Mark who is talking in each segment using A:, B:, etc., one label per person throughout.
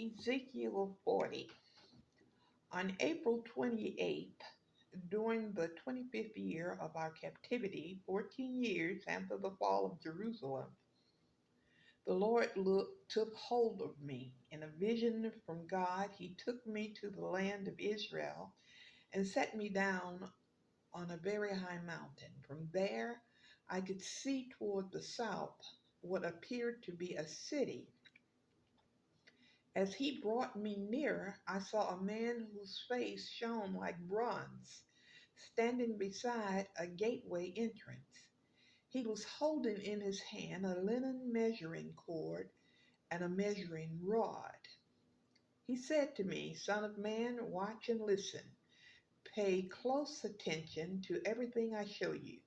A: Ezekiel 40. On April 28th, during the 25th year of our captivity, 14 years after the fall of Jerusalem, the Lord took hold of me. In a vision from God, He took me to the land of Israel and set me down on a very high mountain. From there, I could see toward the south what appeared to be a city. As he brought me nearer, I saw a man whose face shone like bronze, standing beside a gateway entrance. He was holding in his hand a linen measuring cord and a measuring rod. He said to me, "Son of man, watch and listen. Pay close attention to everything I show you.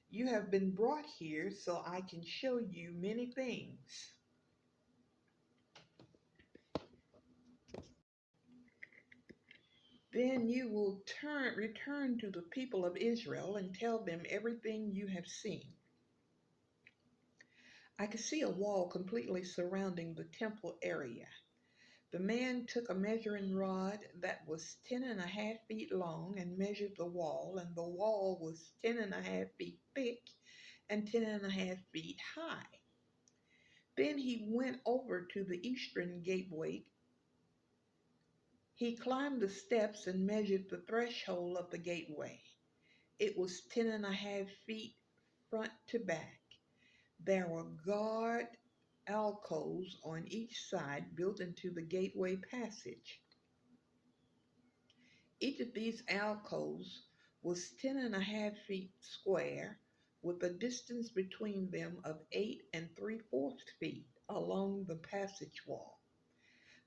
A: You have been brought here so I can show you many things. Then you will return to the people of Israel and tell them everything you have seen." I could see a wall completely surrounding the temple area. The man took a measuring rod that was 10.5 feet long and measured the wall, and the wall was 10.5 feet thick and 10.5 feet high. Then he went over to the eastern gateway. He climbed the steps and measured the threshold of the gateway. It was 10.5 feet front to back. There were guard alcoves on each side built into the gateway passage. Each of these alcoves was 10.5 feet square, with a distance between them of 8 3/4 feet along the passage wall.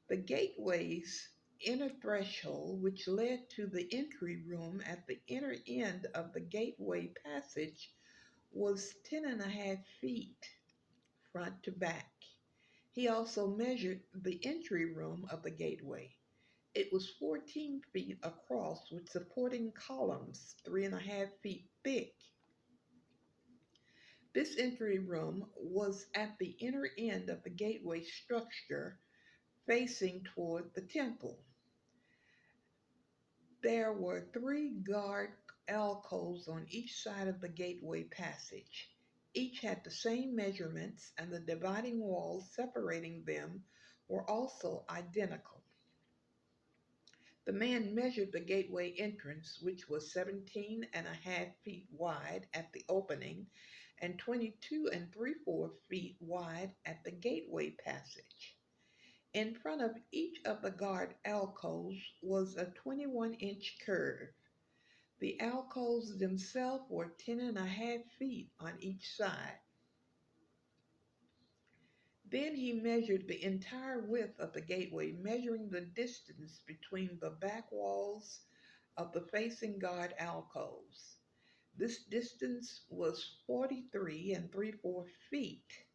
A: The gateway's inner threshold, which led to the entry room at the inner end of the gateway passage, was 10.5 feet front to back. He also measured the entry room of the gateway. It was 14 feet across with supporting columns 3.5 feet thick. This entry room was at the inner end of the gateway structure facing toward the temple. There were 3 guard alcoves on each side of the gateway passage. Each had the same measurements, and the dividing walls separating them were also identical. The man measured the gateway entrance, which was 17.5 feet wide at the opening and 22 3/4 feet wide at the gateway passage. In front of each of the guard alcoves was a 21-inch curve. The alcoves themselves were 10.5 feet on each side. Then he measured the entire width of the gateway, measuring the distance between the back walls of the facing guard alcoves. This distance was 43 3/4 feet.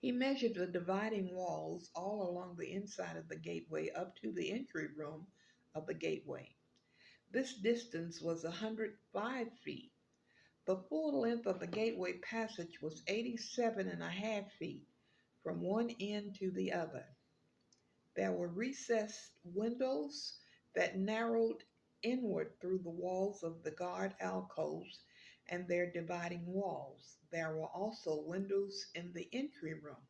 A: He measured the dividing walls all along the inside of the gateway up to the entry room of the gateway. This distance was 105 feet. The full length of the gateway passage was 87.5 feet from one end to the other. There were recessed windows that narrowed inward through the walls of the guard alcoves and their dividing walls. There were also windows in the entry room.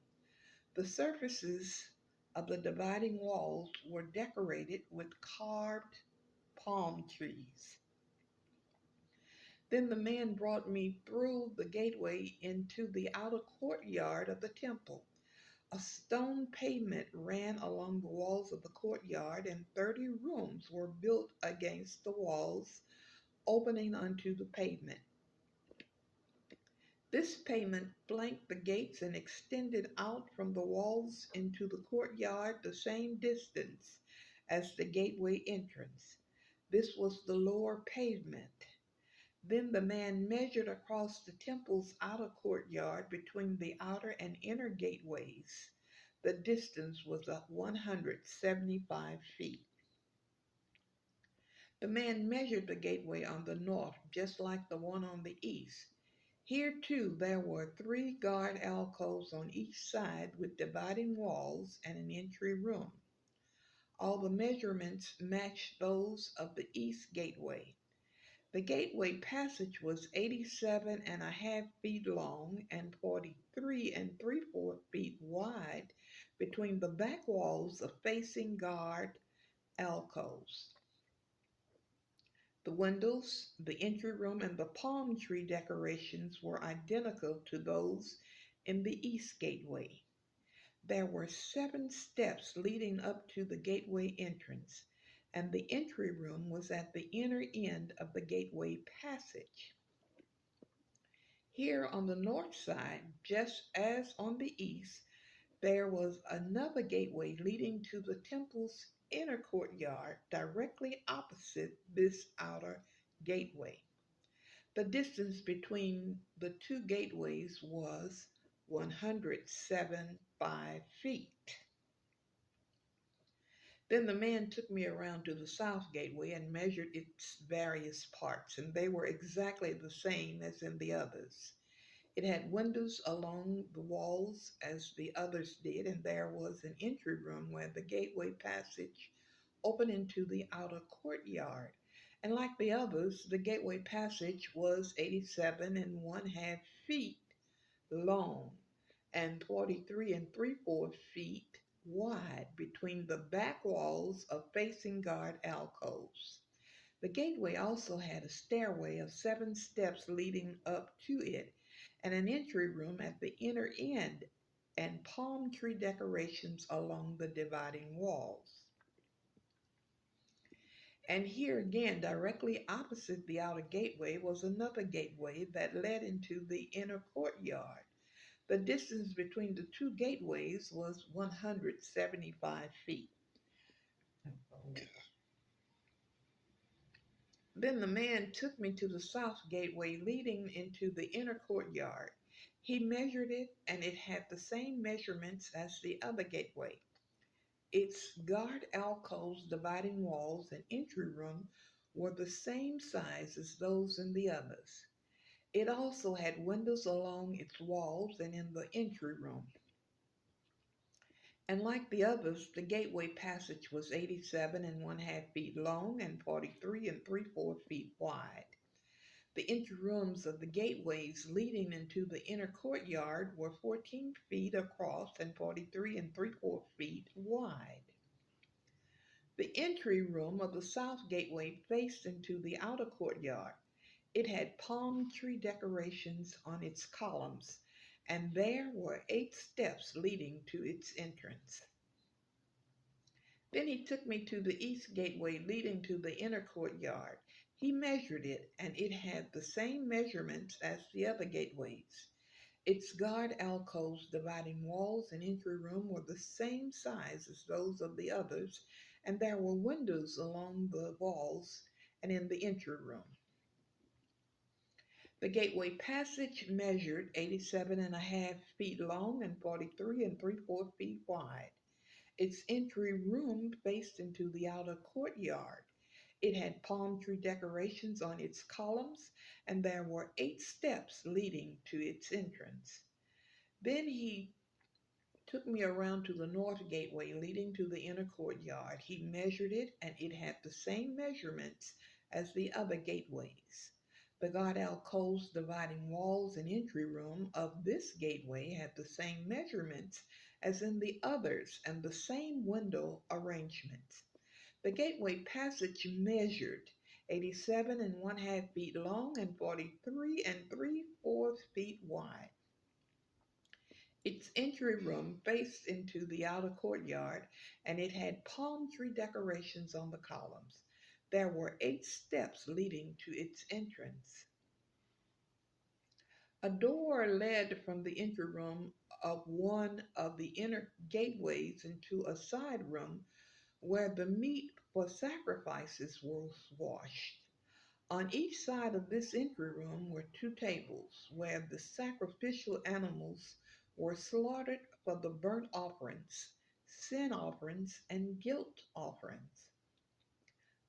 A: The surfaces of the dividing walls were decorated with carved palm trees. Then the man brought me through the gateway into the outer courtyard of the temple. A stone pavement ran along the walls of the courtyard, and 30 rooms were built against the walls, opening onto the pavement. This pavement flanked the gates and extended out from the walls into the courtyard the same distance as the gateway entrance. This was the lower pavement. Then the man measured across the temple's outer courtyard between the outer and inner gateways. The distance was 175 feet. The man measured the gateway on the north, just like the one on the east. Here too there were three guard alcoves on each side with dividing walls and an entry room. All the measurements matched those of the east gateway. The gateway passage was 87.5 feet long and 43 3/4 feet wide between the back walls of facing guard alcoves. The windows, the entry room, and the palm tree decorations were identical to those in the east gateway. There were 7 steps leading up to the gateway entrance, and the entry room was at the inner end of the gateway passage. Here on the north side, just as on the east, there was another gateway leading to the temple's inner courtyard directly opposite this outer gateway. The distance between the two gateways was 107.5 feet. Then the man took me around to the south gateway and measured its various parts, and they were exactly the same as in the others. It had windows along the walls as the others did, and there was an entry room where the gateway passage opened into the outer courtyard. And like the others, the gateway passage was 87.5 feet long and 43 3/4 feet wide between the back walls of facing guard alcoves. The gateway also had a stairway of 7 steps leading up to it and an entry room at the inner end and palm tree decorations along the dividing walls. And here again, directly opposite the outer gateway, was another gateway that led into the inner courtyard. The distance between the two gateways was 175 feet. Then the man took me to the south gateway leading into the inner courtyard. He measured it, and it had the same measurements as the other gateway. Its guard alcoves, dividing walls, and entry room were the same size as those in the others. It also had windows along its walls and in the entry room. And like the others, the gateway passage was 87.5 feet long and 43 3/4 feet wide. The entry rooms of the gateways leading into the inner courtyard were 14 feet across and 43 3/4 feet wide. The entry room of the south gateway faced into the outer courtyard. It had palm tree decorations on its columns, and there were 8 steps leading to its entrance. Then he took me to the east gateway leading to the inner courtyard. He measured it, and it had the same measurements as the other gateways. Its guard alcoves, dividing walls, and entry room were the same size as those of the others, and there were windows along the walls and in the entry room. The gateway passage measured 87.5 feet long and 43 3/4 feet wide. Its entry room faced into the outer courtyard. It had palm tree decorations on its columns, and there were 8 steps leading to its entrance. Then he took me around to the north gateway leading to the inner courtyard. He measured it, and it had the same measurements as the other gateways. The guard alcoves, dividing walls, and entry room of this gateway had the same measurements as in the others and the same window arrangements. The gateway passage measured 87.5 feet long and 43 3/4 feet wide. Its entry room faced into the outer courtyard, and it had palm tree decorations on the columns. There were 8 steps leading to its entrance. A door led from the entry room of one of the inner gateways into a side room where the meat for sacrifices was washed. On each side of this entry room were 2 tables where the sacrificial animals were slaughtered for the burnt offerings, sin offerings, and guilt offerings.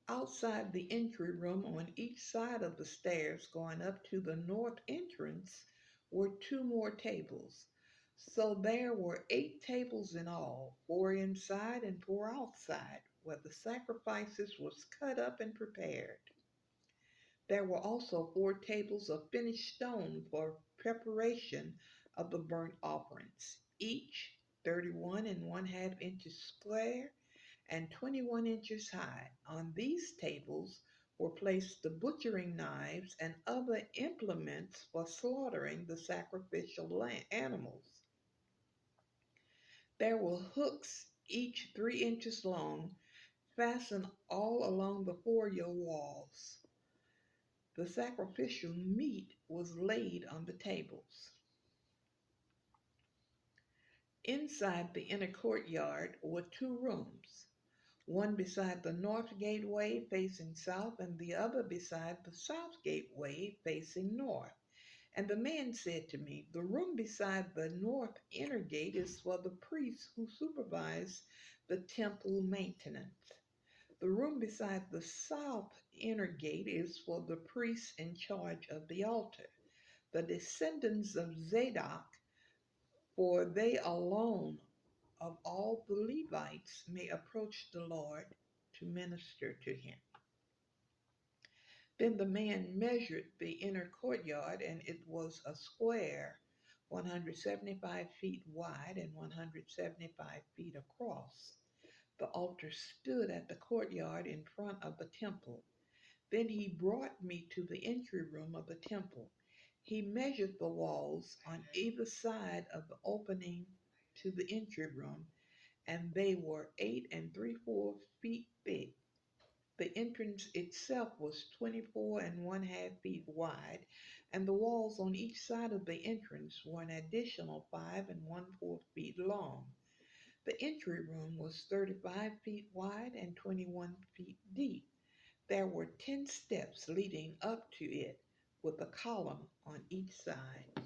A: Outside the entry room, on each side of the stairs going up to the north entrance, were two more tables. So there were 8 tables in all, 4 inside and 4 outside, where the sacrifices was cut up and prepared. There were also 4 tables of finished stone for preparation of the burnt offerings, each 31½ inches square and 21 inches high. On these tables were placed the butchering knives and other implements for slaughtering the sacrificial animals. There were hooks, each 3 inches long, fastened all along the foyer walls. The sacrificial meat was laid on the tables. Inside the inner courtyard were 2 rooms, one beside the north gateway facing south, and the other beside the south gateway facing north. And the man said to me, the room beside the north inner gate is for the priests who supervise the temple maintenance. The room beside the south inner gate is for the priests in charge of the altar, the descendants of Zadok, for they alone of all the Levites may approach the Lord to minister to him. Then the man measured the inner courtyard, and it was a square, 175 feet wide and 175 feet across. The altar stood at the courtyard in front of the temple. Then he brought me to the entry room of the temple. He measured the walls on either side of the opening to the entry room, and they were 8¾ feet thick. The entrance itself was 24½ feet wide, and the walls on each side of the entrance were an additional 5¼ feet long. The entry room was 35 feet wide and 21 feet deep. There were 10 steps leading up to it, with a column on each side.